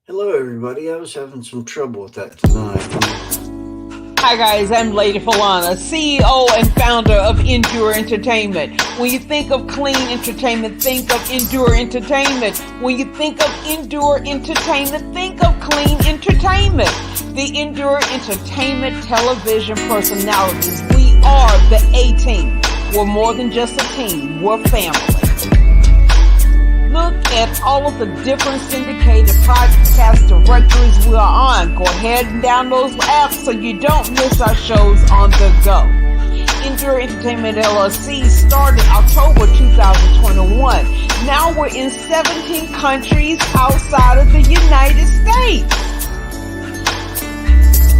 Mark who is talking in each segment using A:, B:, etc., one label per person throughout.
A: Hello, everybody. I was having some trouble with that tonight.
B: Hi guys, I'm Lady Falana, CEO and founder of Endure Entertainment. When you think of clean entertainment, think of Endure Entertainment. When you think of Endure Entertainment, think of clean entertainment. The Endure Entertainment television personalities. We are the A-Team. We're more than just a team, we're family. Look at all of the different syndicated podcast directories we are on. Go ahead and download those apps so you don't miss our shows on the go. Endure Entertainment LLC started October 2021. Now we're in 17 countries outside of the United States.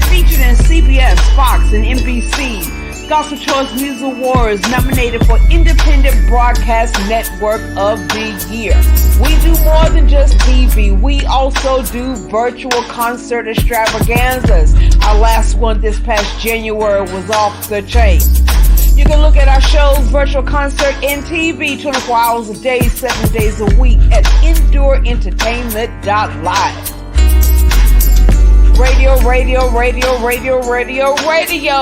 B: Featured in CBS, Fox, and NBC. Gospel Choice Music Awards nominated for Independent Broadcast Network of the Year. We do more than just TV. We also do virtual concert extravaganzas. Our last one this past January was off the chain. You can look at our shows, virtual concert, and TV 24 hours a day, 7 days a week at endureentertainment.live. Radio.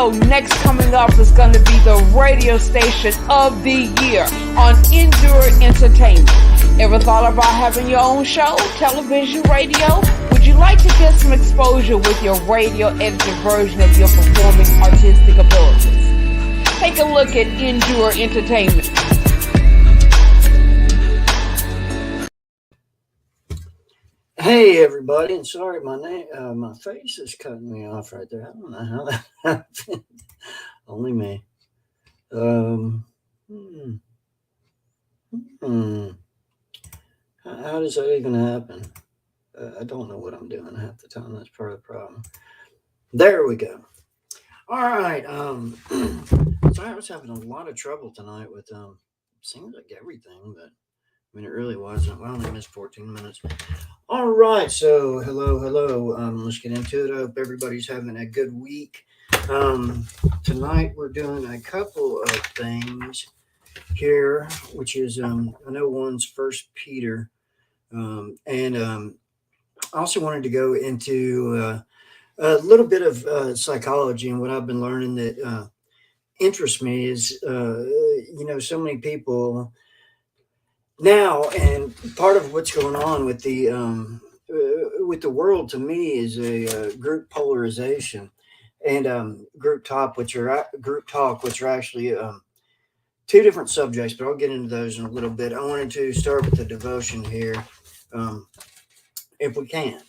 B: Next coming up is going to be the radio station of the year on Endure Entertainment. Ever thought about having your own show, television, radio? Would you like to get some exposure with your radio edited version of your performing artistic abilities? Take a look at Endure Entertainment.
A: Hey, everybody, and sorry, my face is cutting me off right there. I don't know how that happened. Only me. How does that even happen? I don't know what I'm doing half the time. That's part of the problem. There we go. All right. So I was having a lot of trouble tonight with seems like everything, but I mean it really wasn't. I only missed 14 minutes. All right, so hello. Let's get into it. I hope everybody's having a good week. Tonight we're doing a couple of things here, which is I know one's First Peter, and I also wanted to go into a little bit of psychology, and what I've been learning that interests me is so many people now, and part of what's going on with the world to me is a group polarization and group talk, which are actually two different subjects, but I'll get into those in a little bit. I wanted to start with the devotion here, if we can,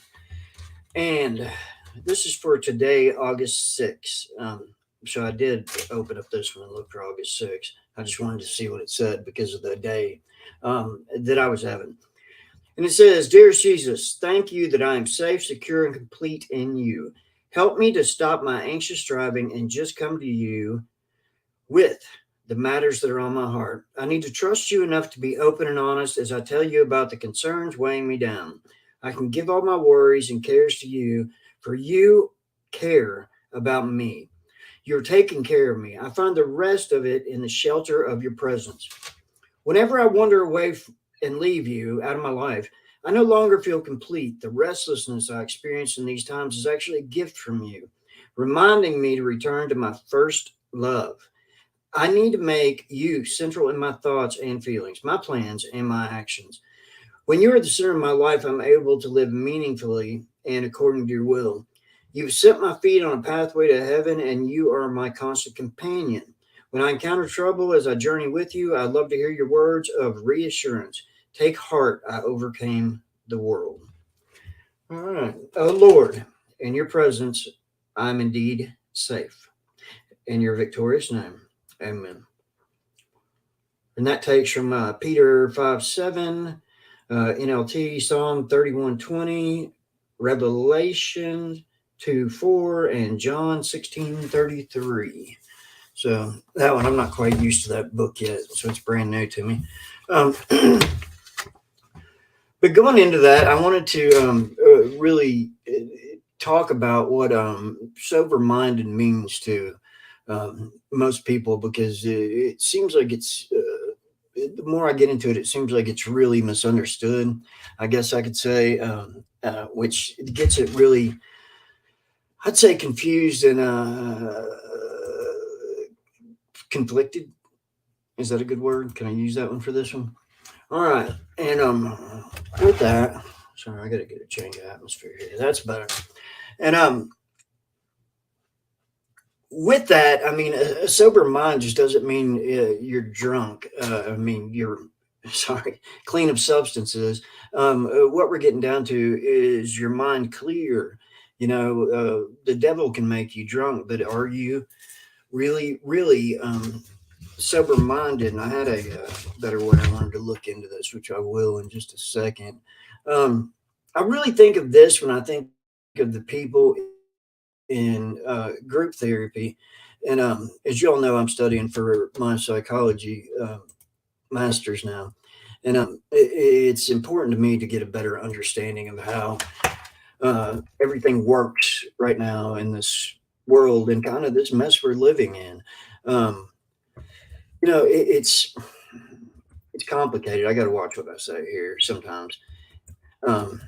A: and this is for today, August 6th. So I did open up this one and look for August 6th. I just wanted to see what it said because of the day that I was having. And it says, Dear Jesus, thank you that I am safe, secure, and complete in you. Help me to stop my anxious striving and just come to you with the matters that are on my heart. I need to trust you enough to be open and honest as I tell you about the concerns weighing me down. I can give all my worries and cares to you, for you care about me. You're taking care of me. I find the rest of it in the shelter of your presence. Whenever I wander away and leave you out of my life, I no longer feel complete. The restlessness I experience in these times is actually a gift from you, reminding me to return to my first love. I need to make you central in my thoughts and feelings, my plans and my actions. When you are the center of my life, I'm able to live meaningfully and according to your will. You've set my feet on a pathway to heaven, and you are my constant companion. When I encounter trouble as I journey with you, I love to hear your words of reassurance. Take heart, I overcame the world. All right. Oh, Lord, in your presence, I'm indeed safe. In your victorious name, amen. And that takes from Peter 5:7, NLT, Psalm 31:20, Revelation 2:4, and John 16:33. So that one, I'm not quite used to that book yet, so it's brand new to me. But going into that, I wanted to really talk about what sober-minded means to most people, because it seems like it's the more I get into it, it seems like it's really misunderstood. I guess I could say which gets it really, I'd say, confused and conflicted. Is that a good word? Can I use that one for this one? All right. And with that, sorry, I got to get a change of atmosphere here. That's better. And with that, I mean, a sober mind just doesn't mean you're drunk. I mean, you're sorry, clean of substances. What we're getting down to is your mind clear. The devil can make you drunk, but are you really, really sober minded? And I had a better way I wanted to look into this, which I will in just a second. I really think of this when I think of the people in group therapy. And as you all know, I'm studying for my psychology master's now. And it's important to me to get a better understanding of how everything works right now in this world and kind of this mess we're living in. Um, it's complicated. I got to watch what I say here sometimes. Um,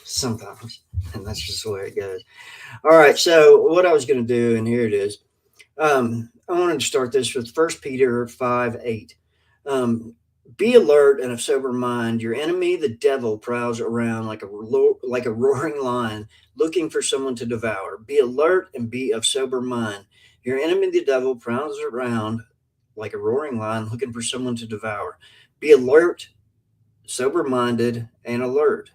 A: sometimes, and that's just the way it goes. All right. So what I was going to do, and here it is. I wanted to start this with 1 Peter 5:8. Be alert and of sober mind. Your enemy, the devil, prowls around like a roaring lion, looking for someone to devour. Be alert and be of sober mind. Your enemy, the devil, prowls around like a roaring lion, looking for someone to devour. Be alert, sober minded, and alert.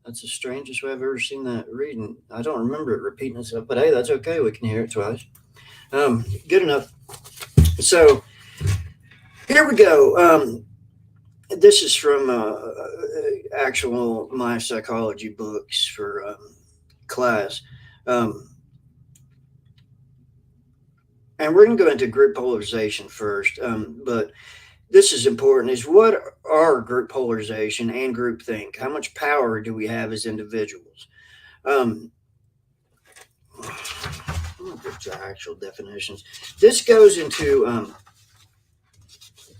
A: That's the strangest way I've ever seen that reading. I don't remember it repeating itself, but hey, that's okay. We can hear it twice. Good enough. So here we go. This is from actual my psychology books for class. And we're going to go into group polarization first. But this is important, is what are group polarization and groupthink? How much power do we have as individuals? The actual definitions. This goes into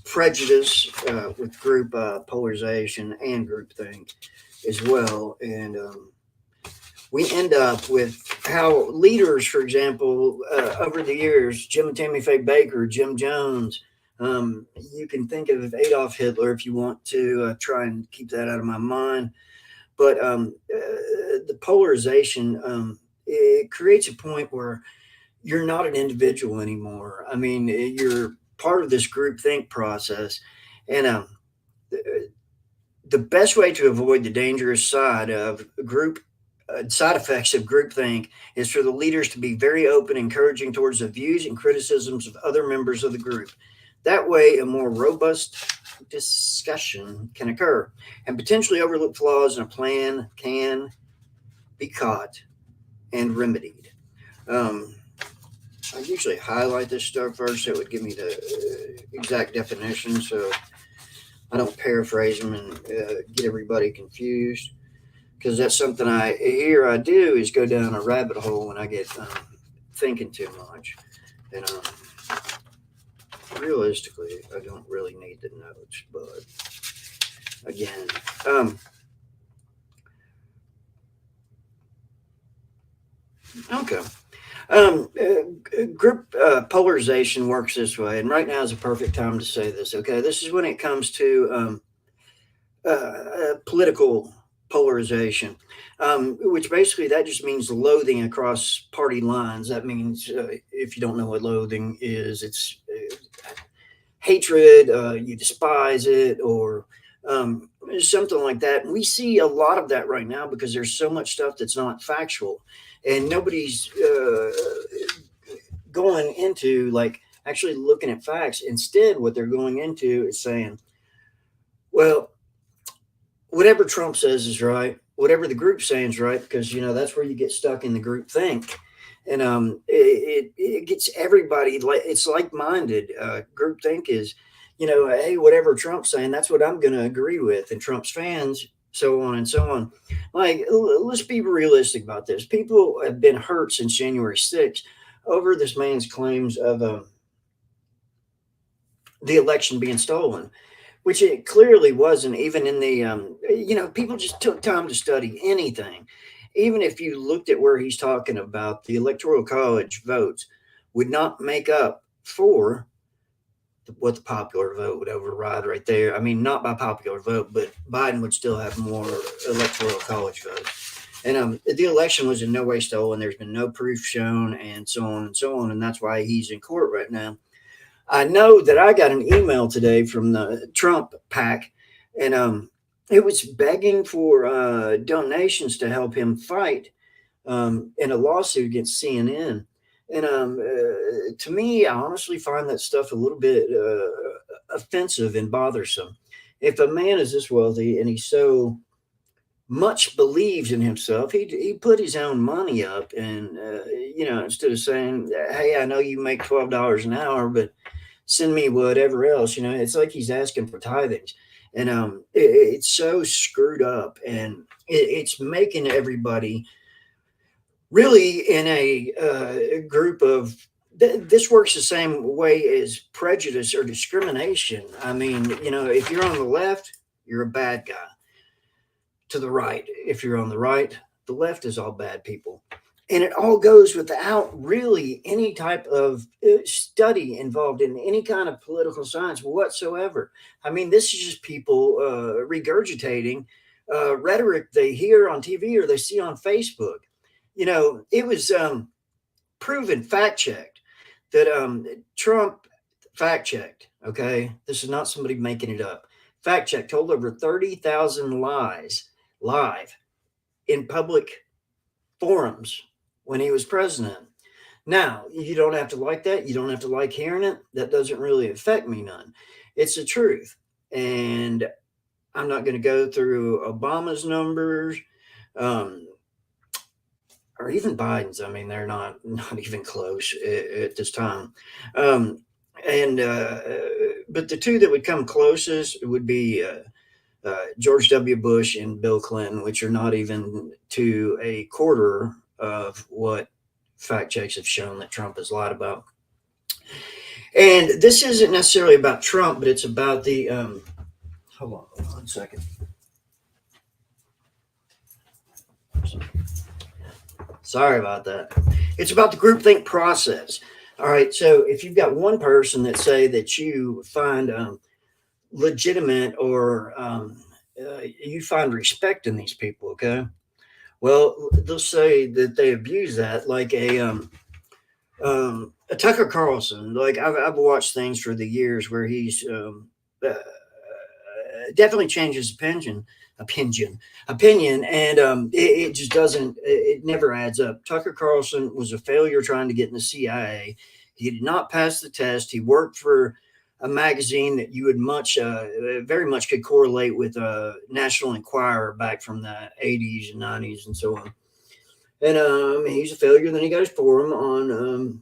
A: prejudice with group polarization and groupthink as well. And we end up with how leaders, for example, over the years, Jim and Tammy Faye Baker, Jim Jones, you can think of Adolf Hitler if you want to try and keep that out of my mind. But the polarization, it creates a point where you're not an individual anymore. I mean, you're part of this group think process. And the best way to avoid the dangerous side of group side effects of groupthink is for the leaders to be very open, encouraging towards the views and criticisms of other members of the group. That way, a more robust discussion can occur, and potentially overlooked flaws in a plan can be caught and remedied. I usually highlight this stuff first, so it would give me the exact definition, so I don't paraphrase them and get everybody confused. Because that's something I do is go down a rabbit hole when I get thinking too much. And realistically, I don't really need the notes, but again, okay. Group polarization works this way, and right now is a perfect time to say this. Okay, this is when it comes to political polarization, which basically that just means loathing across party lines. That means, if you don't know what loathing is, it's hatred, you despise it, or something like that. And we see a lot of that right now because there's so much stuff that's not factual, and nobody's going into like actually looking at facts. Instead, what they're going into is saying, well, whatever Trump says is right, whatever the group's saying is right, because that's where you get stuck in the group think. And it gets everybody, like it's like-minded. Group think is, hey, whatever Trump's saying, that's what I'm going to agree with, and Trump's fans, so on and so on. Like, let's be realistic about this. People have been hurt since January 6th over this man's claims of the election being stolen. which it clearly wasn't even in the, people just took time to study anything. Even if you looked at where he's talking about the Electoral College votes would not make up for what the popular vote would override right there. I mean, not by popular vote, but Biden would still have more Electoral College votes. And the election was in no way stolen. There's been no proof shown, and so on and so on. And that's why he's in court right now. I know that I got an email today from the Trump PAC, and it was begging for donations to help him fight in a lawsuit against CNN. And to me, I honestly find that stuff a little bit offensive and bothersome. If a man is this wealthy and he's so much believes in himself, he put his own money up, and instead of saying, "Hey, I know you make $12 an hour, but send me whatever else," it's like he's asking for tithings, and it's so screwed up, and it's making everybody really in a group of this works the same way as prejudice or discrimination. I mean, if you're on the left, you're a bad guy. To the right, if you're on the right, the left is all bad people. And it all goes without really any type of study involved in any kind of political science whatsoever. I mean, this is just people regurgitating rhetoric they hear on TV or they see on Facebook. It was proven, fact checked, that Trump fact checked. Okay. This is not somebody making it up. Fact check told over 30,000 lies live in public forums when he was president. Now, you don't have to like that. You don't have to like hearing it. That doesn't really affect me none. It's the truth. And I'm not going to go through Obama's numbers or even Biden's. I mean, they're not even close at this time. But the two that would come closest would be George W. Bush and Bill Clinton, which are not even to a quarter of what fact checks have shown that Trump has lied about. And this isn't necessarily about Trump, but it's about the hold on 1 second. Sorry about that. It's about the groupthink process. All right. So if you've got one person that say that you find legitimate or you find respect in these people, okay? Well, they'll say that they abuse that, like a Tucker Carlson. Like I've watched things for the years where he's definitely changed his opinion, and it just doesn't. It never adds up. Tucker Carlson was a failure trying to get in the CIA. He did not pass the test. He worked for a magazine that you would very much could correlate with National Enquirer back from the 80s and 90s and so on. And he's a failure. Then he got his forum on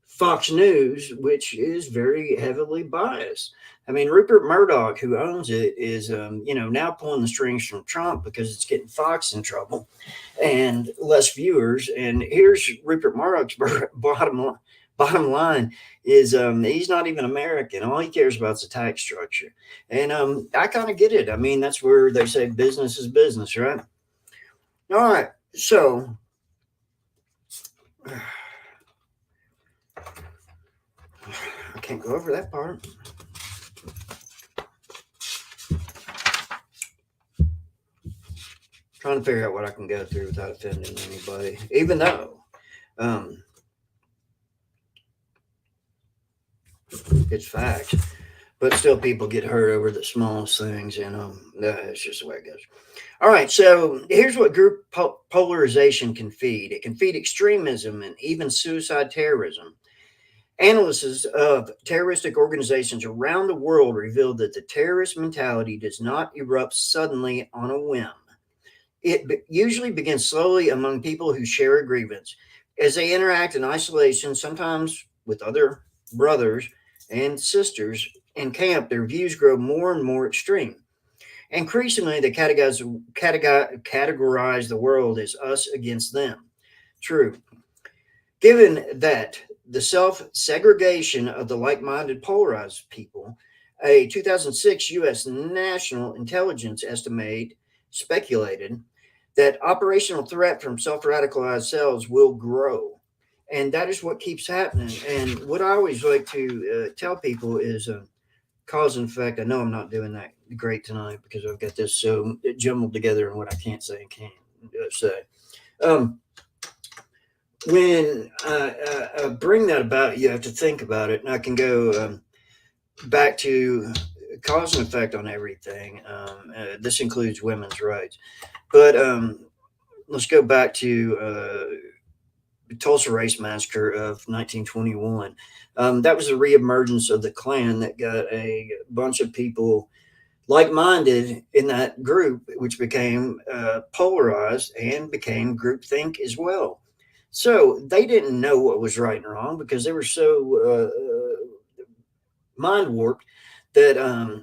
A: Fox News, which is very heavily biased. I mean, Rupert Murdoch, who owns it, is now pulling the strings from Trump because it's getting Fox in trouble and less viewers. And here's Rupert Murdoch's bottom line is he's not even American. All he cares about is the tax structure. And I kind of get it. I mean, that's where they say business is business, right? All right. So I can't go over that part. Trying to figure out what I can go through without offending anybody, even though it's facts, but still people get hurt over the smallest things, and it's just the way it goes. All right, so here's what group polarization can feed. It can feed extremism and even suicide terrorism. Analysis of terroristic organizations around the world revealed that the terrorist mentality does not erupt suddenly on a whim. It usually begins slowly among people who share a grievance. As they interact in isolation, sometimes with other brothers and sisters in camp, their views grow more and more extreme. Increasingly, they categorize the world as us against them. True. Given that the self-segregation of the like-minded polarized people, A 2006 U.S. National Intelligence estimate speculated that operational threat from self-radicalized cells will grow. And that is what keeps happening. And what I always like to tell people is cause and effect. I know I'm not doing that great tonight because I've got this so jumbled together in what I can't say and can't say. Um, when I bring that about, you have to think about it. And I can go back to cause and effect on everything. This includes women's rights. But let's go back to the Tulsa Race Massacre of 1921. That was a reemergence of the Klan that got a bunch of people like-minded in that group, which became polarized and became groupthink as well. So they didn't know what was right and wrong because they were so mind warped that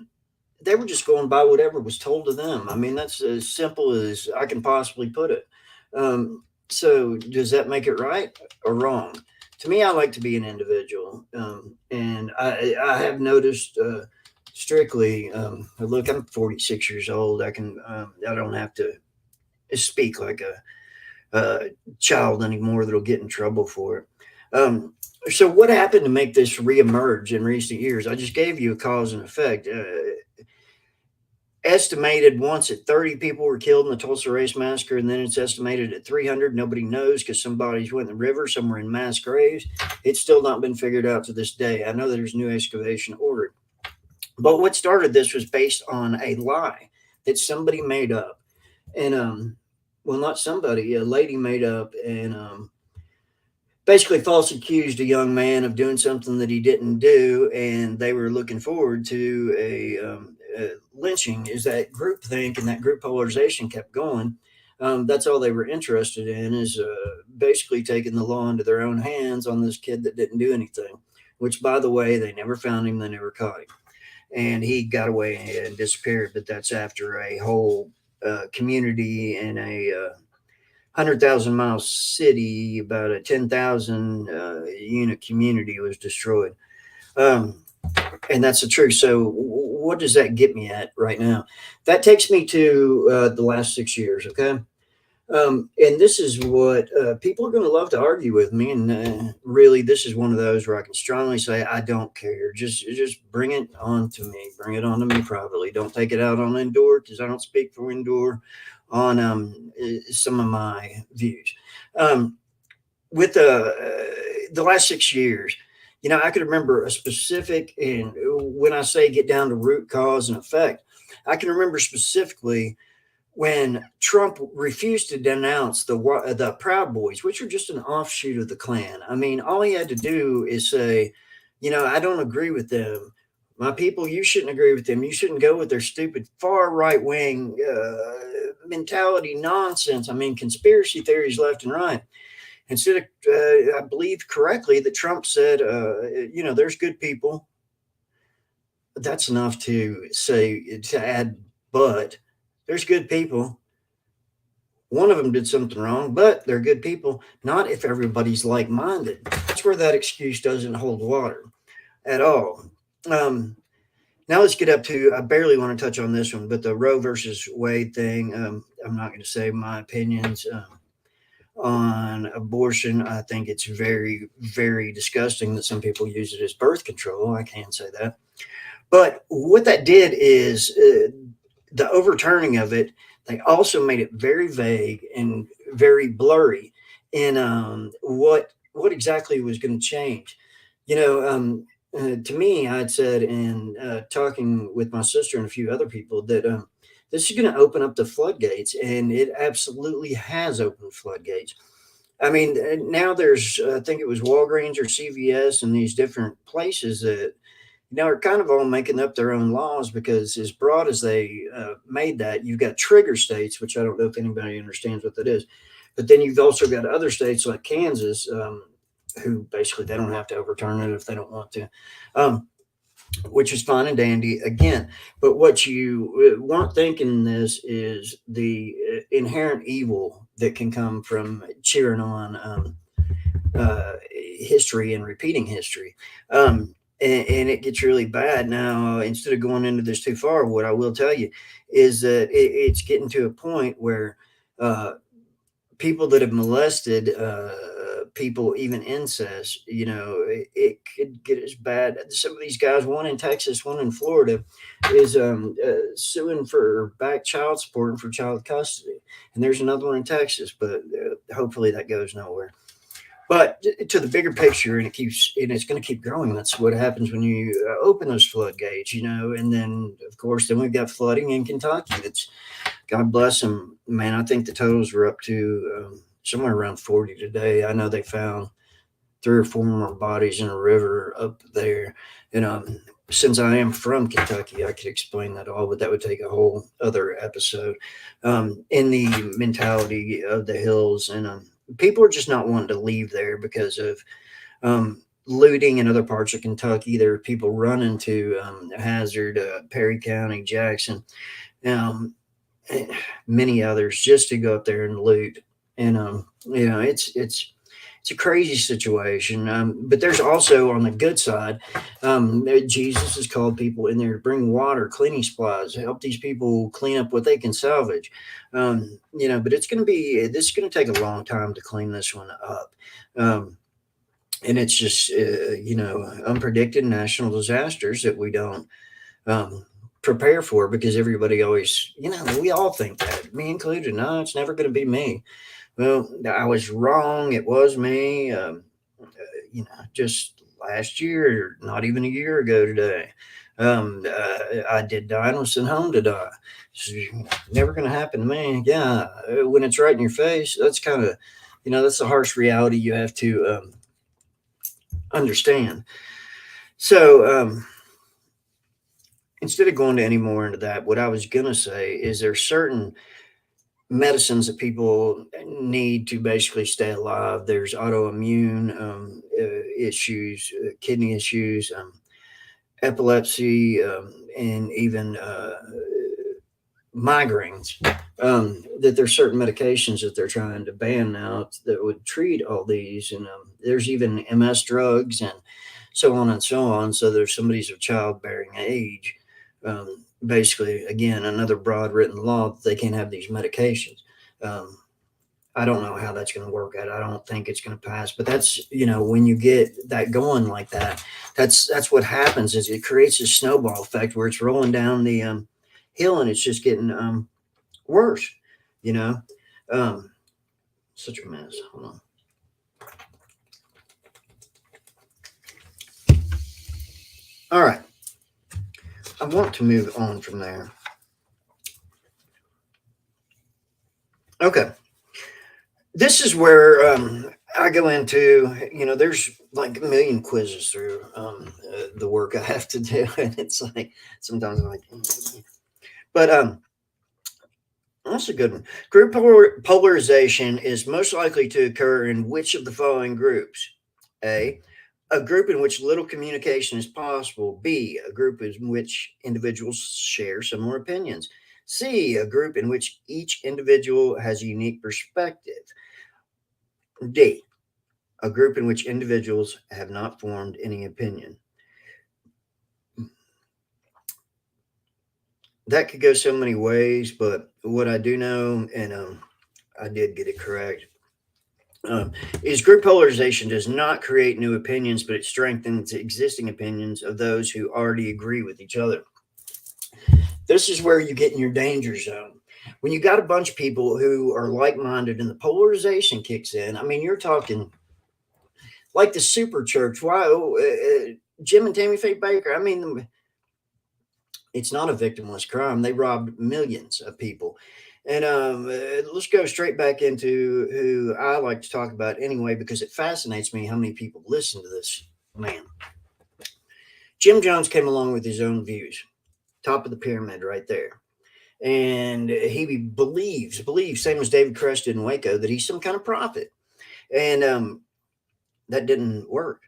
A: they were just going by whatever was told to them. I mean, that's as simple as I can possibly put it. So does that make it right or wrong? To me, I like to be an individual, and I have noticed strictly. Look, I'm 46 years old. I don't have to speak like a child anymore that'll get in trouble for it. So what happened to make this reemerge in recent years? I just gave you a cause and effect. Estimated once at 30 people were killed in the Tulsa Race Massacre, and then it's estimated at 300. Nobody knows because some bodies went in the river, some were in mass graves. It's still not been figured out to this day. I know that there's new excavation ordered. But what started this was based on a lie that somebody made up. And, well, not somebody, a lady made up and basically false accused a young man of doing something that he didn't do, and they were looking forward to a lynching. Is that groupthink and that group polarization kept going. That's all they were interested in, is basically taking the law into their own hands on this kid that didn't do anything, which, by the way, they never found him, they never caught him, and he got away and disappeared. But that's after a whole community in a 100,000-mile city, about a 10,000 unit community was destroyed. And that's the truth. So what does that get me at right now? That takes me to the last 6 years. Okay. And this is what people are going to love to argue with me. And really, this is one of those where I can strongly say, I don't care. Just bring it on to me. Bring it on to me privately. Don't take it out on Endure, because I don't speak for Endure on some of my views. With the last 6 years, I could remember a specific, and when I say get down to root cause and effect, I can remember specifically when Trump refused to denounce the Proud Boys, which are just an offshoot of the Klan. I mean, all he had to do is say, I don't agree with them. My people, you shouldn't agree with them. You shouldn't go with their stupid far right wing mentality nonsense. I mean, conspiracy theories left and right. Instead of, I believe correctly that Trump said, there's good people. That's enough to add, but there's good people. One of them did something wrong, but they're good people. Not if everybody's like-minded. That's where that excuse doesn't hold water at all. Now let's get up to, I barely want to touch on this one, but the Roe versus Wade thing. I'm not going to say my opinions on abortion. I think it's very, very disgusting that some people use it as birth control. I can't say that. But what that did is the overturning of it, they also made it very vague and very blurry in what exactly was going to change. To me, I'd said in talking with my sister and a few other people that this is going to open up the floodgates, and it absolutely has opened floodgates. I mean, now there's, I think it was Walgreens or CVS and these different places that are kind of all making up their own laws, because as broad as they made that, you've got trigger states, which I don't know if anybody understands what that is. But then you've also got other states like Kansas, who basically they don't have to overturn it if they don't want to, which is fine and dandy again. But what you weren't thinking in this is the inherent evil that can come from cheering on history and repeating history. and it gets really bad. Now, instead of going into this too far, what I will tell you is that it's getting to a point where uh, people that have molested people, even incest, it could get as bad. Some of these guys, one in Texas, one in Florida, is suing for back child support and for child custody. And there's another one in Texas, but hopefully that goes nowhere. But to the bigger picture, and it's going to keep growing. That's what happens when you open those floodgates, and then of course, then we've got flooding in Kentucky. That's God bless them, man. I think the totals were up to somewhere around 40 today. I know they found 3 or 4 more bodies in a river up there, and since I am from Kentucky, I could explain that all, but that would take a whole other episode. In the mentality of the hills, and people are just not wanting to leave there because of looting in other parts of Kentucky. There are people running to Hazard, Perry County, Jackson, um, many others, just to go up there and loot. And it's a crazy situation. But there's also on the good side, Jesus has called people in there to bring water, cleaning supplies, help these people clean up what they can salvage. But this is going to take a long time to clean this one up. And it's just, unpredicted national disasters that we don't prepare for, because everybody always, we all think that, me included. No, it's never going to be me. Well, I was wrong. It was me. Just last year, not even a year ago today, I did die and was sent home to die. It's never going to happen to me. Yeah, when it's right in your face, that's kind of, that's the harsh reality you have to understand. So, instead of going to any more into that, what I was going to say is there's certain medicines that people need to basically stay alive. There's autoimmune issues, kidney issues, epilepsy, and even migraines. That there's certain medications that they're trying to ban now that would treat all these, and there's even MS drugs and so on and so on. So there's somebody's of childbearing age. Basically, again, another broad written law that they can't have these medications. I don't know how that's going to work out. I don't think it's going to pass. But that's, when you get that going like that, that's what happens. Is it creates a snowball effect where it's rolling down the hill, and it's just getting worse. You know, such a mess. Hold on. All right. I want to move on from there. Okay. This is where I go into, there's like a million quizzes through the work I have to do. And it's like, sometimes I'm like, but that's a good one. Group polarization is most likely to occur in which of the following groups? A group in which little communication is possible. B, a group in which individuals share similar opinions. C, a group in which each individual has a unique perspective. D, a group in which individuals have not formed any opinion. That could go so many ways, but what I do know, and I did get it correct, is group polarization does not create new opinions, but it strengthens existing opinions of those who already agree with each other. This is where you get in your danger zone. When you got a bunch of people who are like-minded and the polarization kicks in, I mean, you're talking like the super church. Wow, Jim and Tammy Faye Baker. I mean, it's not a victimless crime. They robbed millions of people. And let's go straight back into who I like to talk about anyway, because it fascinates me how many people listen to this man. Jim Jones came along with his own views, top of the pyramid right there. And he believes, same as David Koresh did in Waco, that he's some kind of prophet. And that didn't work.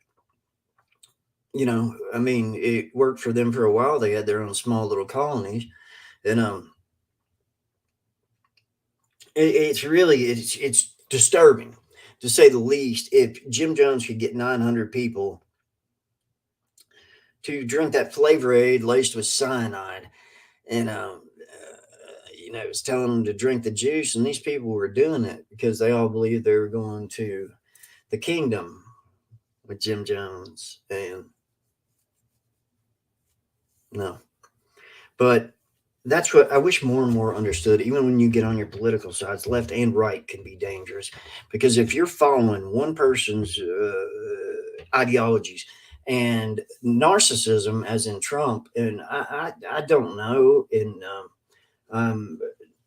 A: I mean, it worked for them for a while. They had their own small little colonies. And it's disturbing, to say the least. If Jim Jones could get 900 people to drink that flavor aid laced with cyanide. And, it was telling them to drink the juice. And these people were doing it because they all believed they were going to the kingdom with Jim Jones. And no. But that's what I wish more and more understood. Even when you get on your political sides, left and right can be dangerous, because if you're following one person's ideologies and narcissism, as in Trump, and I don't know, and I'm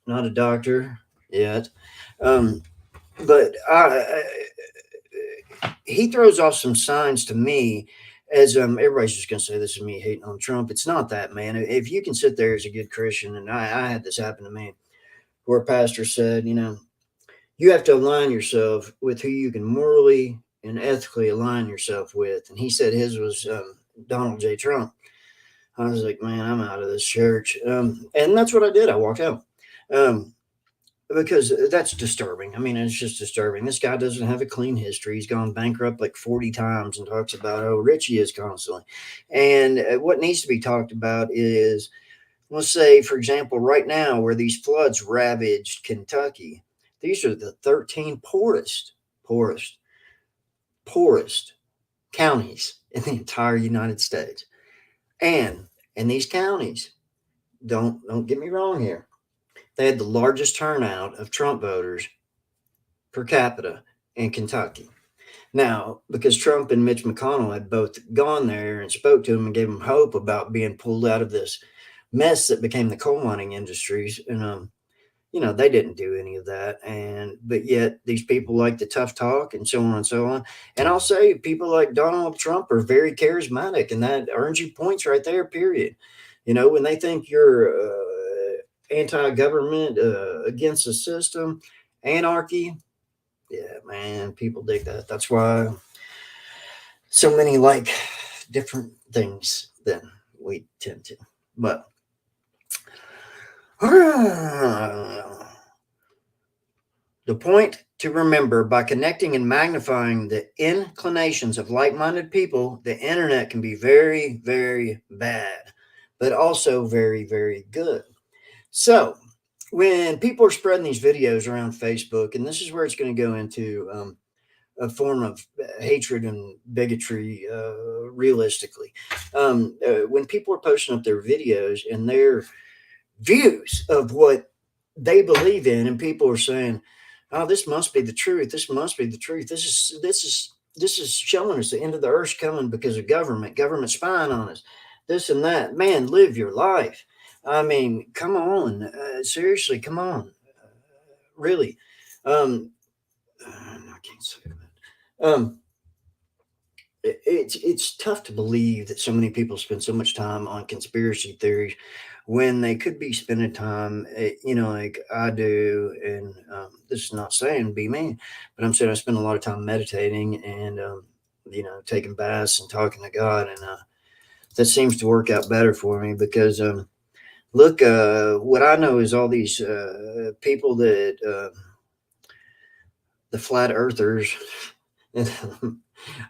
A: not a doctor yet, but he throws off some signs to me. As everybody's just going to say this is me hating on Trump. It's not that, man. If you can sit there as a good Christian, and I had this happen to me, where a pastor said, you have to align yourself with who you can morally and ethically align yourself with. And he said his was Donald J. Trump. I was like, man, I'm out of this church. And that's what I did. I walked out. Because that's disturbing. I mean, it's just disturbing. This guy doesn't have a clean history. He's gone bankrupt like 40 times and talks about how rich he is constantly. And what needs to be talked about is, let's say, for example, right now where these floods ravaged Kentucky, these are the 13 poorest counties in the entire United States. And in these counties, don't get me wrong here, they had the largest turnout of Trump voters per capita in Kentucky. Now, because Trump and Mitch McConnell had both gone there and spoke to him and gave him hope about being pulled out of this mess that became the coal mining industries. And, they didn't do any of that. But yet these people like the tough talk and so on and so on. And I'll say people like Donald Trump are very charismatic, and that earns you points right there, period. When they think you're anti-government, against the system, anarchy, yeah, man, people dig that. That's why so many like different things than we tend to. But the point to remember: by connecting and magnifying the inclinations of like-minded people, the internet can be very, very bad, but also very, very good. So when people are spreading these videos around Facebook, and this is where it's going to go into a form of hatred and bigotry, realistically, when people are posting up their videos and their views of what they believe in, and people are saying, "Oh, this must be the truth. This must be the truth. This is showing us the end of the earth's coming because of government spying on us, this and that." Man, live your life. I mean, come on, seriously, come on, really. I can't say that. It's tough to believe that so many people spend so much time on conspiracy theories when they could be spending time, like I do. And this is not saying be mean, but I'm saying I spend a lot of time meditating and taking baths and talking to God, and that seems to work out better for me because. Look, what I know is all these people that the flat earthers and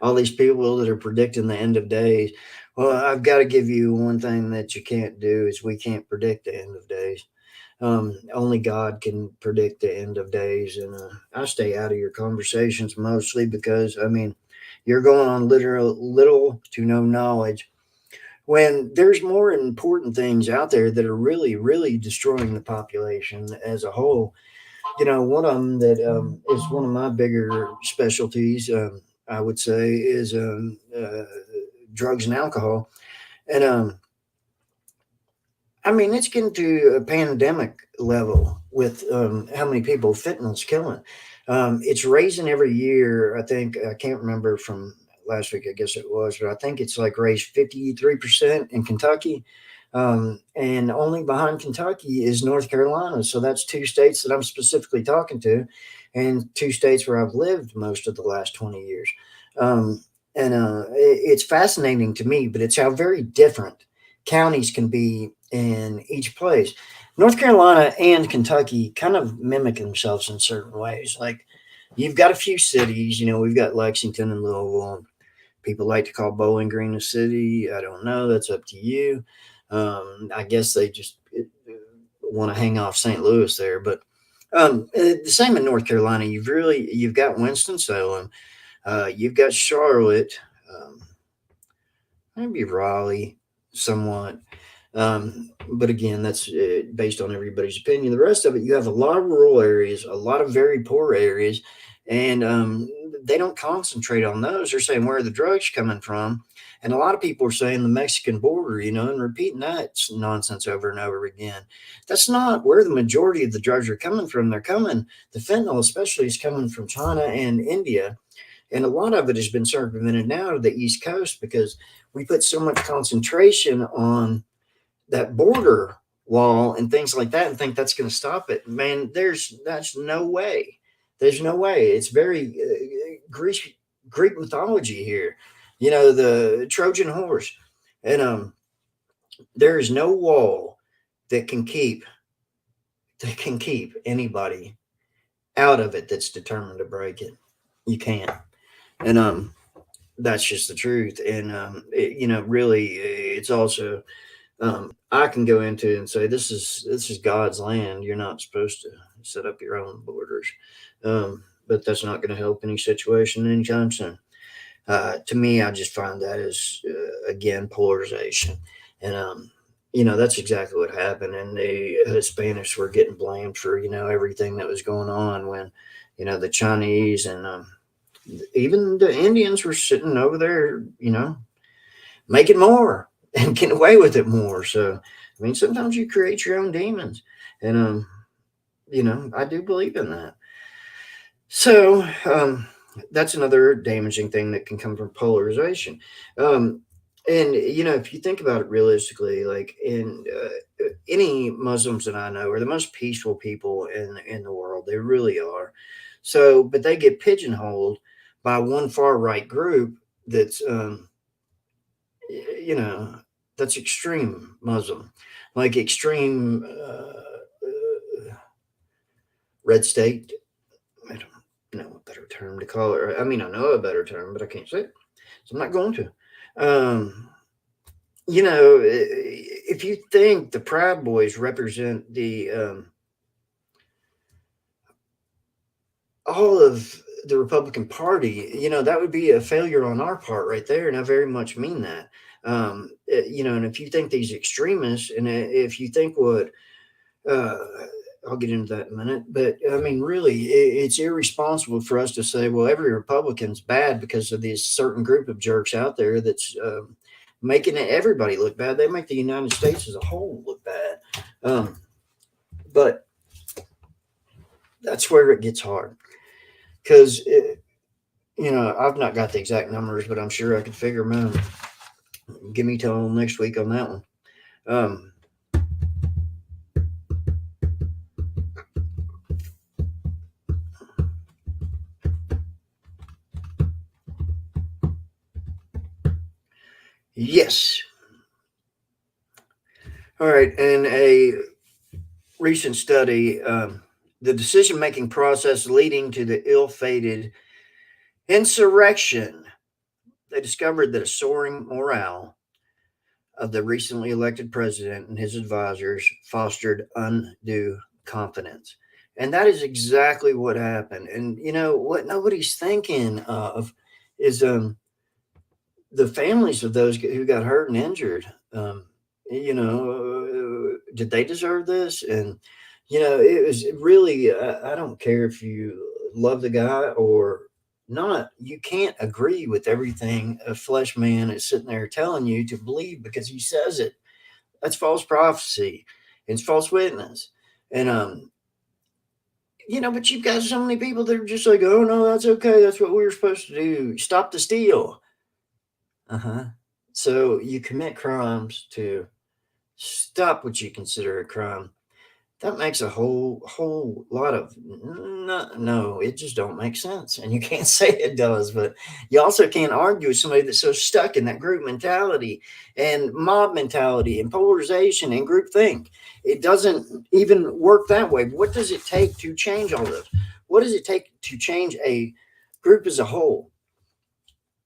A: all these people that are predicting the end of days. Well, I've got to give you one thing that you can't do is we can't predict the end of days. Only God can predict the end of days. And I stay out of your conversations mostly because, you're going on little to no knowledge when there's more important things out there that are really, really destroying the population as a whole. One of them that is one of my bigger specialties, I would say, is drugs and alcohol. And it's getting to a pandemic level with how many people fentanyl's killing. It's raising every year. I think, I can't remember from last week, I guess it was, but I think it's like raised 53% in Kentucky. And only behind Kentucky is North Carolina. So that's two states that I'm specifically talking to, and two states where I've lived most of the last 20 years. It's fascinating to me, but it's how very different counties can be in each place. North Carolina and Kentucky kind of mimic themselves in certain ways. Like, you've got a few cities, we've got Lexington and Louisville, People like to call Bowling Green a city. I don't know. That's up to you. I guess they just want to hang off St. Louis there. But the same in North Carolina. You've got Winston-Salem. You've got Charlotte. Maybe Raleigh, somewhat. But again, that's based on everybody's opinion. The rest of it, you have a lot of rural areas, a lot of very poor areas, and they don't concentrate on those. They're saying, where are the drugs coming from? And a lot of people are saying the Mexican border, and repeating that nonsense over and over again. That's not where the majority of the drugs are coming from. The fentanyl especially is coming from China and India. And a lot of it has been circumvented now to the East Coast because we put so much concentration on that border wall and things like that and think that's going to stop it. Man, that's no way. There's no way. It's very Greek mythology here. The Trojan horse. And there is no wall that can keep anybody out of it that's determined to break it. You can't. And that's just the truth. And really, it's also I can go into and say this is God's land. You're not supposed to set up your own borders, but that's not going to help any situation anytime soon. To me, I just find that as again polarization, and that's exactly what happened. And the Hispanics were getting blamed for everything that was going on when the Chinese and even the Indians were sitting over there, making more and getting away with it more. So, I mean, sometimes you create your own demons. And, I do believe in that. So, that's another damaging thing that can come from polarization. And, if you think about it realistically, like in any Muslims that I know are the most peaceful people in the world. They really are. So, but they get pigeonholed by one far right group that's, that's extreme Muslim, like extreme red state. I don't know a better term to call it. I mean, I know a better term, but I can't say it, so I'm not going to. If you think the Proud Boys represent the all of the Republican Party, that would be a failure on our part right there. And I very much mean that. And if you think these extremists, and if you think what, I'll get into that in a minute, but I mean, really, it's irresponsible for us to say, well, every Republican's bad because of this certain group of jerks out there that's making everybody look bad. They make the United States as a whole look bad. But that's where it gets hard. Because, I've not got the exact numbers, but I'm sure I could figure them out. Give me till next week on that one. Yes. All right. In a recent study, the decision-making process leading to the ill-fated insurrection, they discovered that a soaring morale of the recently elected president and his advisors fostered undue confidence. And that is exactly what happened. And what nobody's thinking of is the families of those who got hurt and injured. Did they deserve this? And it was really, I don't care if you love the guy or not, you can't agree with everything a flesh man is sitting there telling you to believe because he says it. That's false prophecy. It's false witness. And, but you've got so many people that are just like, oh, no, that's okay. That's what we were supposed to do. Stop the steal. So you commit crimes to stop what you consider a crime. That makes a whole lot of no, it just don't make sense. And you can't say it does, but you also can't argue with somebody that's so stuck in that group mentality and mob mentality and polarization and groupthink. It doesn't even work that way. What does it take to change all this? What does it take to change a group as a whole?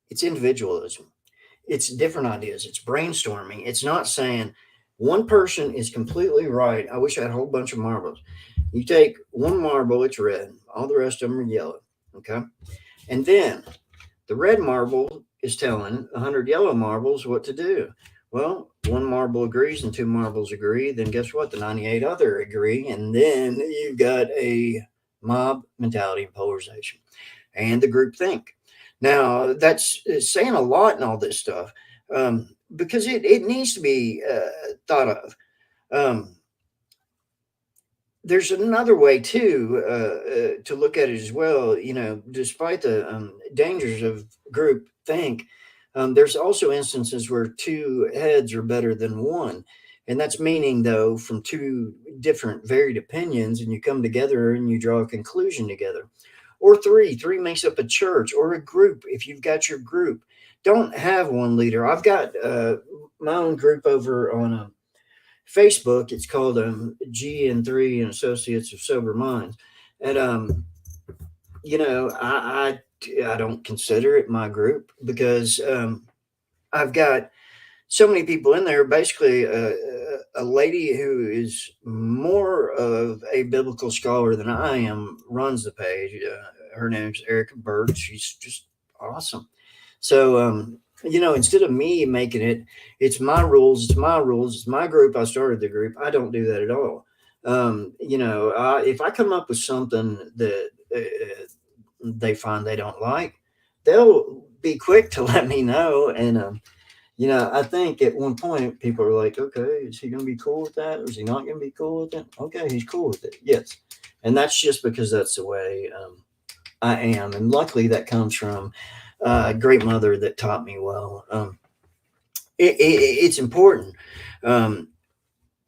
A: It's individualism. It's different ideas. It's brainstorming. It's not saying one person is completely right. I wish I had a whole bunch of marbles. You take one marble, it's red. All the rest of them are yellow. Okay. And then the red marble is telling 100 yellow marbles what to do. Well, one marble agrees and two marbles agree. Then guess what? The 98 other agree. And then you've got a mob mentality and polarization and the group think. Now, that's saying a lot in all this stuff because it needs to be thought of. Um, there's another way too to look at it as well. Despite the dangers of group think, there's also instances where two heads are better than one, and that's meaning though from two different varied opinions, and you come together and you draw a conclusion together. Or three makes up a church or a group. If you've got your group, don't have one leader. I've got my own group over on Facebook. It's called G and Three and Associates of Sober Minds, and I don't consider it my group because I've got so many people in there. Basically, a lady who is more of a biblical scholar than I am runs the page. Her name's Erica Bird. She's just awesome. So, instead of me making it, it's my rules, it's my group. I started the group. I don't do that at all. If I come up with something that they find they don't like, they'll be quick to let me know. And, I think at one point people are like, okay, is he going to be cool with that? Or is he not going to be cool with it? Okay, he's cool with it. Yes. And that's just because that's the way I am. And luckily that comes from a great mother that taught me well. It's important,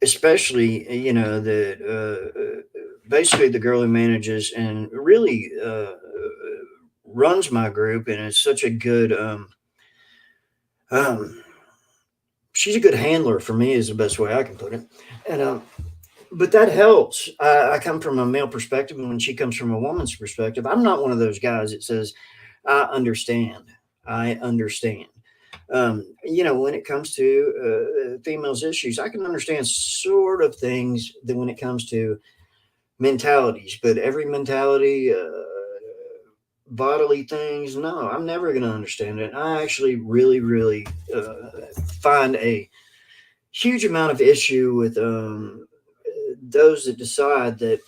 A: especially, that basically the girl who manages and really runs my group and is such a good she's a good handler for me is the best way I can put it. And but that helps. I come from a male perspective, and when she comes from a woman's perspective, I'm not one of those guys that says, I understand. I understand. When it comes to females' issues, I can understand sort of things that when it comes to mentalities, but every mentality, bodily things, no, I'm never going to understand it. I actually really, really find a huge amount of issue with those that decide that,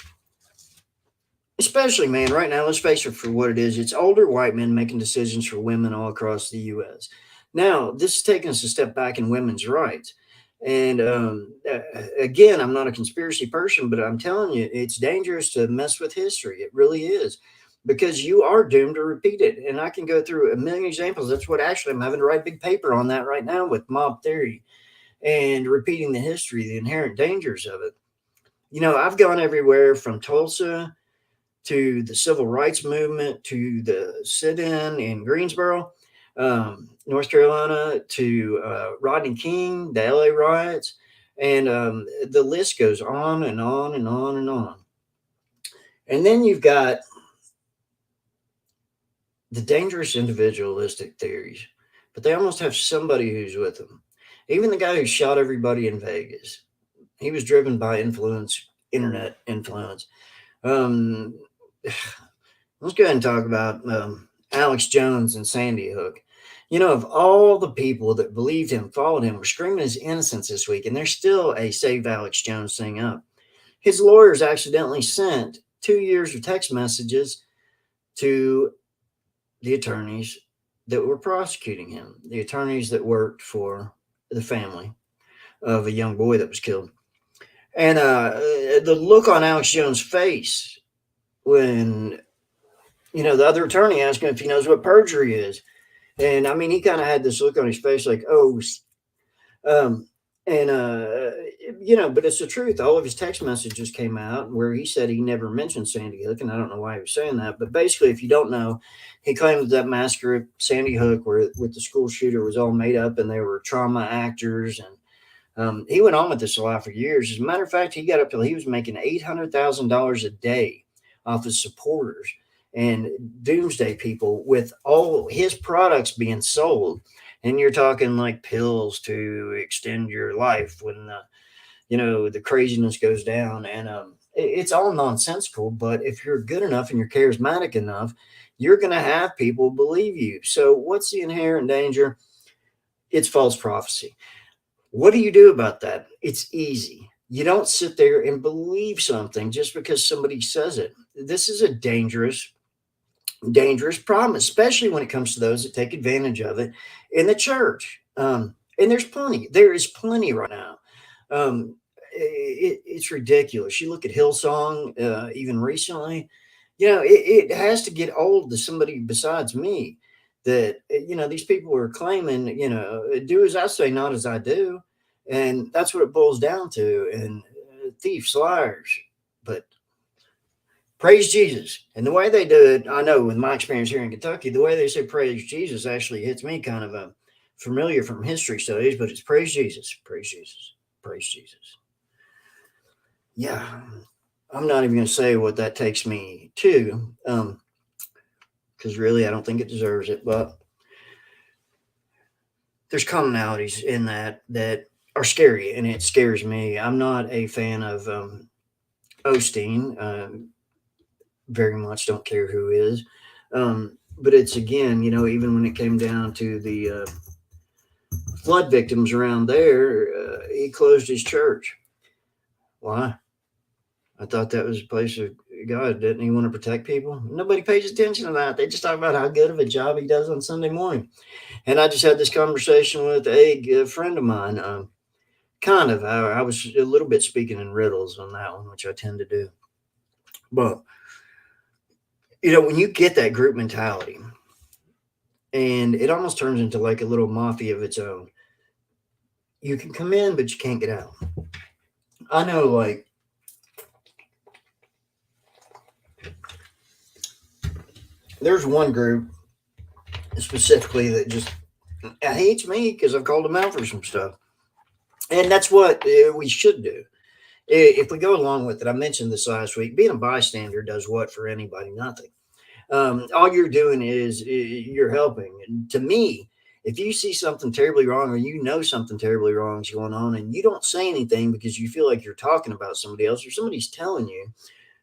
A: especially, man, right now, let's face it for what it is. It's older white men making decisions for women all across the U.S. Now, this is taking us a step back in women's rights. And again, I'm not a conspiracy person, but I'm telling you, it's dangerous to mess with history. It really is, because you are doomed to repeat it. And I can go through a million examples. That's what actually I'm having to write a big paper on that right now with mob theory and repeating the history, the inherent dangers of it. I've gone everywhere from Tulsa to the civil rights movement to the sit-in in Greensboro, North Carolina, to Rodney King, the LA riots, and the list goes on and on and on and on. And then you've got the dangerous individualistic theories, but they almost have somebody who's with them. Even the guy who shot everybody in Vegas, he was driven by influence, internet influence. Let's go ahead and talk about Alex Jones and Sandy Hook. Of all the people that believed him, followed him, were screaming his innocence this week, and there's still a Save Alex Jones thing up. His lawyers accidentally sent 2 years of text messages to the attorneys that were prosecuting him, the attorneys that worked for the family of a young boy that was killed. And the look on Alex Jones' face when, the other attorney asked him if he knows what perjury is. And I mean, he kind of had this look on his face like, oh, but it's the truth. All of his text messages came out where he said he never mentioned Sandy Hook. And I don't know why he was saying that. But basically, if you don't know, he claimed that massacre at Sandy Hook with the school shooter was all made up and they were trauma actors. And he went on with this a lot for years. As a matter of fact, he got up till he was making $800,000 a day off his supporters. and doomsday people with all his products being sold. And you're talking like pills to extend your life when the craziness goes down. And it's all nonsensical. But if you're good enough and you're charismatic enough, you're going to have people believe you. So what's the inherent danger? It's false prophecy. What do you do about that? It's easy. You don't sit there and believe something just because somebody says it. This is a dangerous problem, especially when it comes to those that take advantage of it in the church. And there is plenty right now. It's ridiculous. You look at Hillsong, even recently, it has to get old to somebody besides me that, these people are claiming, do as I say, not as I do. And that's what it boils down to. And thieves, liars. But praise Jesus. And the way they do it, I know with my experience here in Kentucky, the way they say praise Jesus actually hits me kind of familiar from history studies, but it's praise Jesus, praise Jesus, praise Jesus. Yeah, I'm not even going to say what that takes me to, because really I don't think it deserves it. But there's commonalities in that are scary, and it scares me. I'm not a fan of Osteen. Very much don't care who is. But it's again, even when it came down to the flood victims around there, he closed his church. Why? I thought that was a place of God. Didn't he want to protect people? Nobody pays attention to that. They just talk about how good of a job he does on Sunday morning. And I just had this conversation with a friend of mine. I was a little bit speaking in riddles on that one, which I tend to do. But when you get that group mentality, and it almost turns into like a little mafia of its own. You can come in, but you can't get out. I know, like, there's one group specifically that just hates me because I've called them out for some stuff. And that's what we should do. If we go along with it, I mentioned this last week, being a bystander does what for anybody? Nothing. All you're doing is you're helping. And to me, if you see something terribly wrong or something terribly wrong is going on and you don't say anything because you feel like you're talking about somebody else or somebody's telling you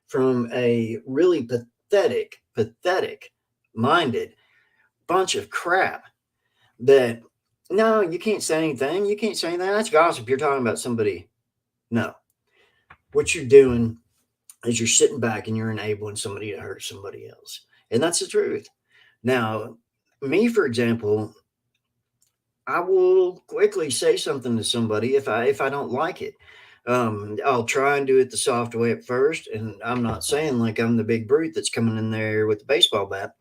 A: from a really pathetic minded bunch of crap that, no, you can't say anything. You can't say anything. That's gossip. You're talking about somebody. No. What you're doing is you're sitting back and you're enabling somebody to hurt somebody else. And that's the truth. Now, me, for example, I will quickly say something to somebody if I don't like it. I'll try and do it the soft way at first. And I'm not saying like I'm the big brute that's coming in there with the baseball bat.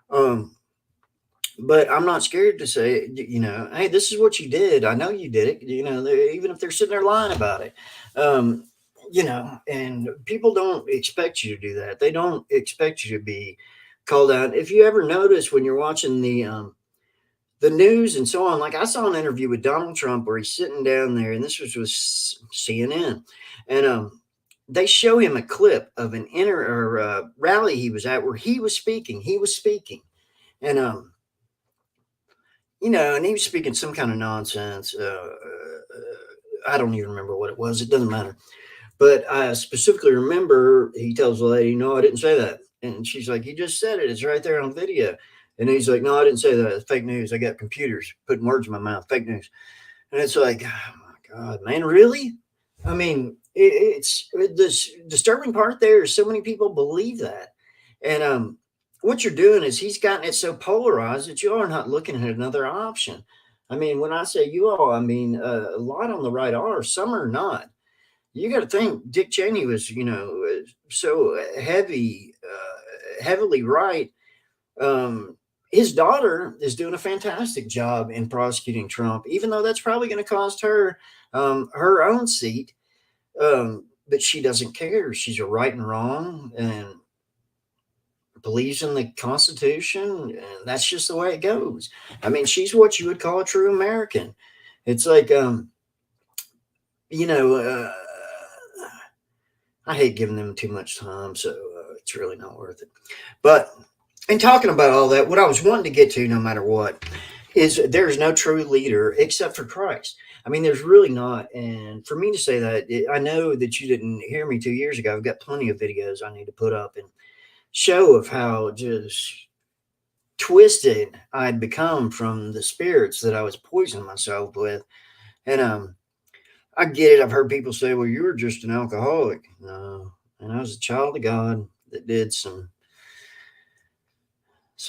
A: But I'm not scared to say, hey, this is what you did. I know you did it. Even if they're sitting there lying about it. And people don't expect you to do that. They don't expect you to be called out. If you ever notice when you're watching the news and so on, like I saw an interview with Donald Trump where he's sitting down there, and this was with CNN, and they show him a clip of an rally he was at where he was speaking, and and he was speaking some kind of nonsense. I don't even remember what it was. It doesn't matter. But I specifically remember he tells the lady, no, I didn't say that. And she's like, you just said it. It's right there on video. And he's like, no, I didn't say that. It's fake news. I got computers putting words in my mouth. Fake news. And it's like, oh my God, man, really? I mean, it's this disturbing part there is so many people believe that. And what you're doing is he's gotten it so polarized that you are not looking at another option. I mean, when I say you all, I mean, a lot on the right are, some are not. You got to think Dick Cheney was, so heavily right. His daughter is doing a fantastic job in prosecuting Trump, even though that's probably going to cost her her own seat. But she doesn't care. She's a right and wrong and believes in the Constitution. And that's just the way it goes. I mean, she's what you would call a true American. It's like, I hate giving them too much time. So It's really not worth it. But in talking about all that, what I was wanting to get to, no matter what, is there's no true leader except for Christ. I mean, there's really not. And for me to say that, I know that you didn't hear me 2 years ago. I've got plenty of videos I need to put up and show of how just twisted I'd become from the spirits that I was poisoning myself with. And I get it. I've heard people say, well, you were just an alcoholic. No. And I was a child of God that did some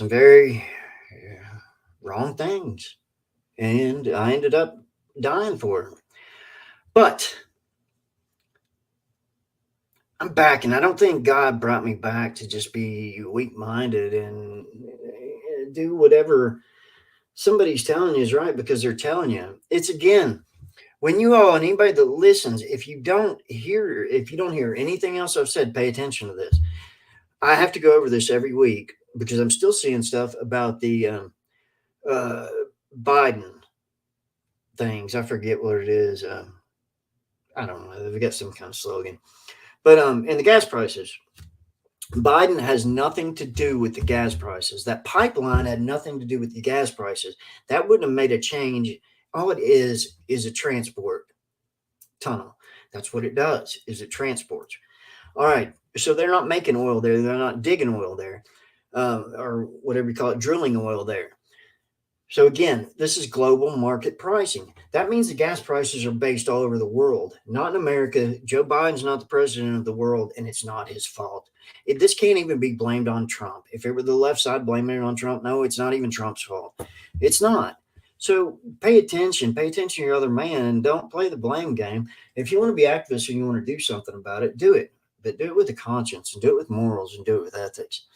A: very wrong things. And I ended up dying for it. But I'm back, and I don't think God brought me back to just be weak-minded and do whatever somebody's telling you is right because they're telling you. It's, again, when you all and anybody that listens, if you don't hear anything else I've said, pay attention to this. I have to go over this every week because I'm still seeing stuff about the Biden things. I forget what it is. I don't know. They've got some kind of slogan. But and the gas prices. Biden has nothing to do with the gas prices. That pipeline had nothing to do with the gas prices. That wouldn't have made a change. All it is a transport tunnel. That's what it does, is it transports. All right. So they're not making oil there. They're not digging oil there, or whatever you call it, drilling oil there. So again, this is global market pricing. That means the gas prices are based all over the world, not in America. Joe Biden's not the president of the world, and it's not his fault. This can't even be blamed on Trump. If it were the left side blaming it on Trump, no, it's not even Trump's fault. It's not. So pay attention to your other man, and don't play the blame game. If you want to be activist and you want to do something about it, do it. But do it with a conscience, and do it with morals, and do it with ethics.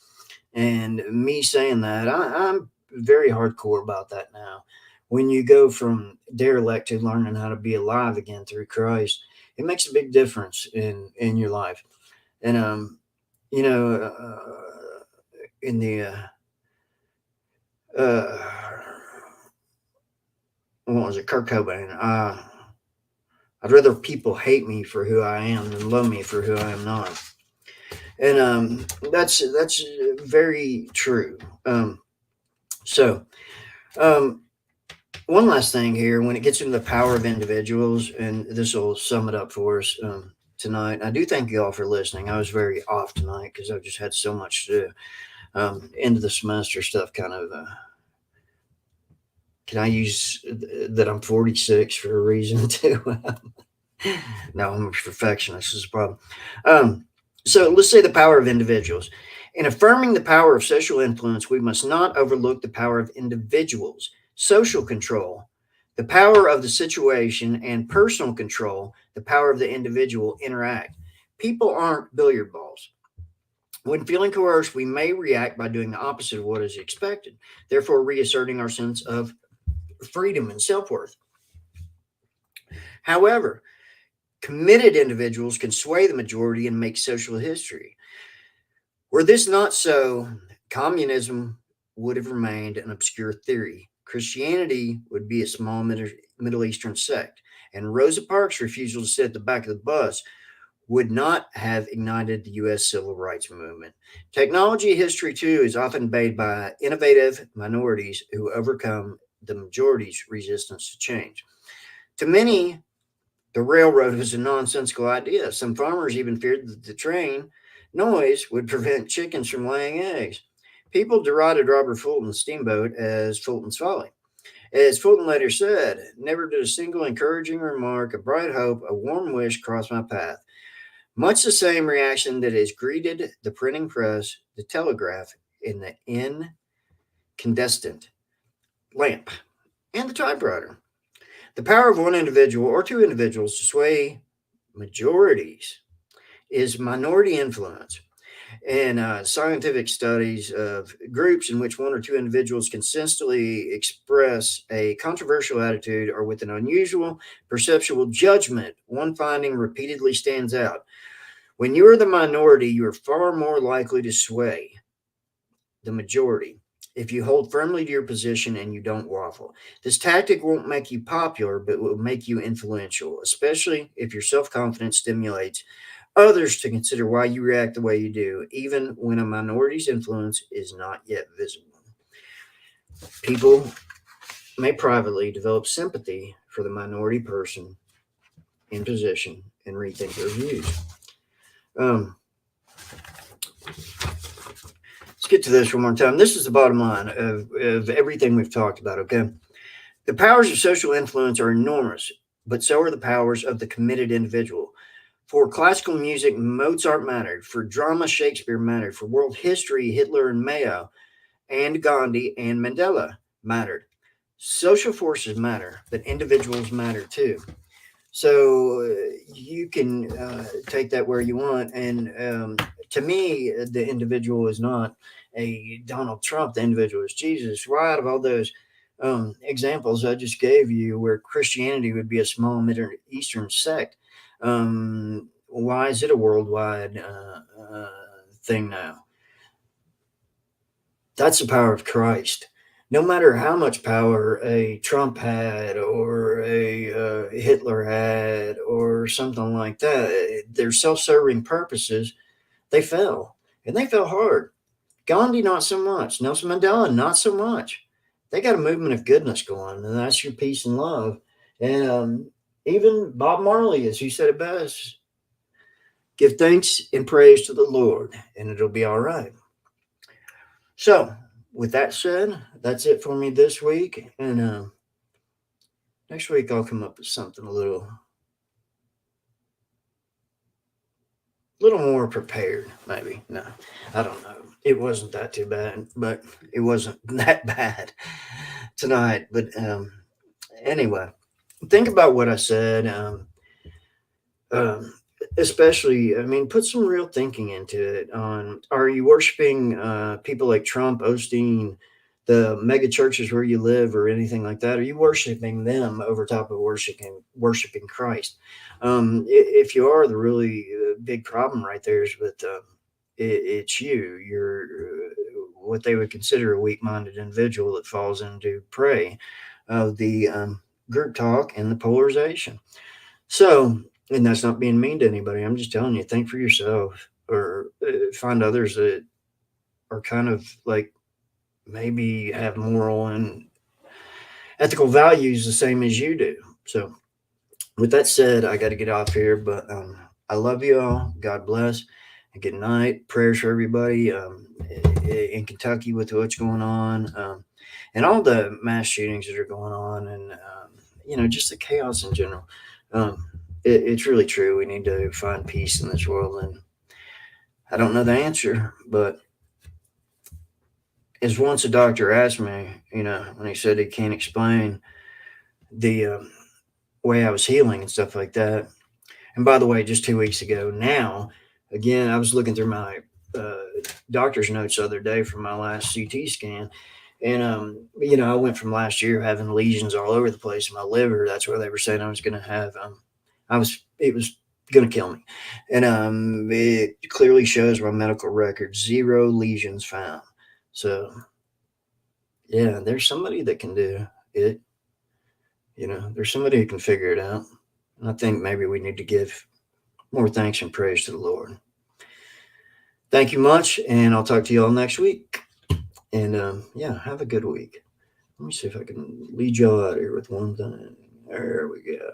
A: And me saying that, I'm very hardcore about that now. When you go from derelict to learning how to be alive again through Christ, it makes a big difference in your life. And in the what was it, Kurt Cobain? I'd rather people hate me for who I am than love me for who I am not. And that's very true. So, one last thing here, when it gets into the power of individuals, and this will sum it up for us tonight. I do thank you all for listening. I was very off tonight because I've just had so much to do. End of the semester stuff kind of, can I use that I'm 46 for a reason too? No, I'm a perfectionist. This is a problem. So let's say the power of individuals. In affirming the power of social influence, we must not overlook the power of individuals. Social control, the power of the situation, and personal control, the power of the individual, interact. People aren't billiard balls. When feeling coerced, we may react by doing the opposite of what is expected, therefore reasserting our sense of freedom and self-worth. However, committed individuals can sway the majority and make social history. Were this not so, communism would have remained an obscure theory. Christianity would be a small Middle Eastern sect, and Rosa Parks' refusal to sit at the back of the bus would not have ignited the U.S. civil rights movement. Technology history, too, is often made by innovative minorities who overcome the majority's resistance to change. To many, the railroad was a nonsensical idea. Some farmers even feared that the train noise would prevent chickens from laying eggs. People derided Robert Fulton's steamboat as Fulton's Folly. As Fulton later said, never did a single encouraging remark, a bright hope, a warm wish cross my path. Much the same reaction that has greeted the printing press, the telegraph, and the incandescent lamp, and the typewriter. The power of one individual or two individuals to sway majorities is minority influence. And scientific studies of groups in which one or two individuals consistently express a controversial attitude or with an unusual perceptual judgment, one finding repeatedly stands out. When you are the minority, you are far more likely to sway the majority if you hold firmly to your position and you don't waffle. This tactic won't make you popular, but will make you influential, especially if your self-confidence stimulates others to consider why you react the way you do, even when a minority's influence is not yet visible. People may privately develop sympathy for the minority person in position and rethink their views. Let's get to this one more time. This is the bottom line of everything we've talked about, okay? The powers of social influence are enormous, but so are the powers of the committed individual. For classical music, Mozart mattered. For drama, Shakespeare mattered. For world history, Hitler and Mayo and Gandhi and Mandela mattered. Social forces matter, but individuals matter too. So you can take that where you want. And to me, the individual is not a Donald Trump. The individual is Jesus. Right out of all those examples I just gave you where Christianity would be a small Middle Eastern sect, why is it a worldwide thing now? That's the power of Christ. No matter how much power a Trump had or a Hitler had or something like that, their self-serving purposes, they fell. And they fell hard. Gandhi, not so much. Nelson Mandela, not so much. They got a movement of goodness going, and that's your peace and love. And even Bob Marley, as he said it best, give thanks and praise to the Lord, and it'll be all right. So, with that said, that's it for me this week. And next week I'll come up with something a little more prepared, maybe. No, I don't know. It wasn't that too bad, but it wasn't that bad tonight. But anyway, think about what I said. Especially, I mean, put some real thinking into it. Are you worshiping people like Trump, Osteen, the mega churches where you live, or anything like that? Are you worshiping them over top of worshiping Christ? If you are, the really big problem right there is with it's you. You're what they would consider a weak-minded individual that falls into prey of the group talk and the polarization. So. And that's not being mean to anybody. I'm just telling you, think for yourself, or find others that are kind of like maybe have moral and ethical values the same as you do. So with that said, I got to get off here, but I love you all. God bless and good night. Prayers for everybody in Kentucky with what's going on, and all the mass shootings that are going on, and just the chaos in general. It's really true. We need to find peace in this world. And I don't know the answer, but as once a doctor asked me, when he said he can't explain the way I was healing and stuff like that. And by the way, just 2 weeks ago now, again, I was looking through my doctor's notes the other day from my last CT scan. And, I went from last year having lesions all over the place in my liver. That's where they were saying I was going to have it was going to kill me. And it clearly shows my medical record, 0 lesions found. So, yeah, there's somebody that can do it. There's somebody who can figure it out. And I think maybe we need to give more thanks and praise to the Lord. Thank you much, and I'll talk to you all next week. And, have a good week. Let me see if I can lead y'all out here with one thing. There we go.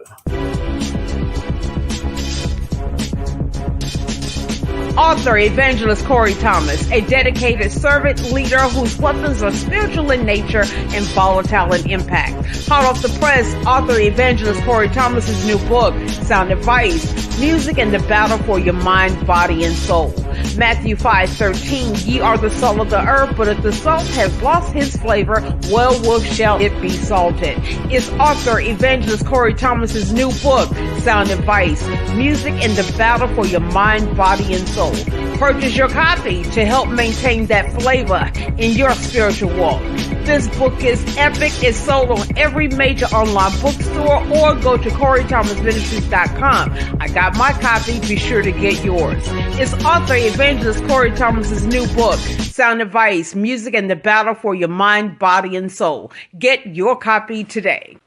B: Author, evangelist Corey Thomas, a dedicated servant leader whose weapons are spiritual in nature and volatile in impact. Hot off the press, author, evangelist Corey Thomas's new book, Sound Advice, Music and the Battle for Your Mind, Body, and Soul. Matthew 5:13, ye are the salt of the earth, but if the salt has lost his flavor, wherewith shall it be salted? It's author, evangelist Corey Thomas's new book, Sound Advice, Music and the Battle for Your Mind, Body, and Soul. Purchase your copy to help maintain that flavor in your spiritual walk. This book is epic. It's sold on every major online bookstore, or go to CoreyThomasMinistries.com. I got my copy. Be sure to get yours. It's author, evangelist Corey Thomas's new book, Sound Advice, Music and the Battle for Your Mind, Body, and Soul. Get your copy today.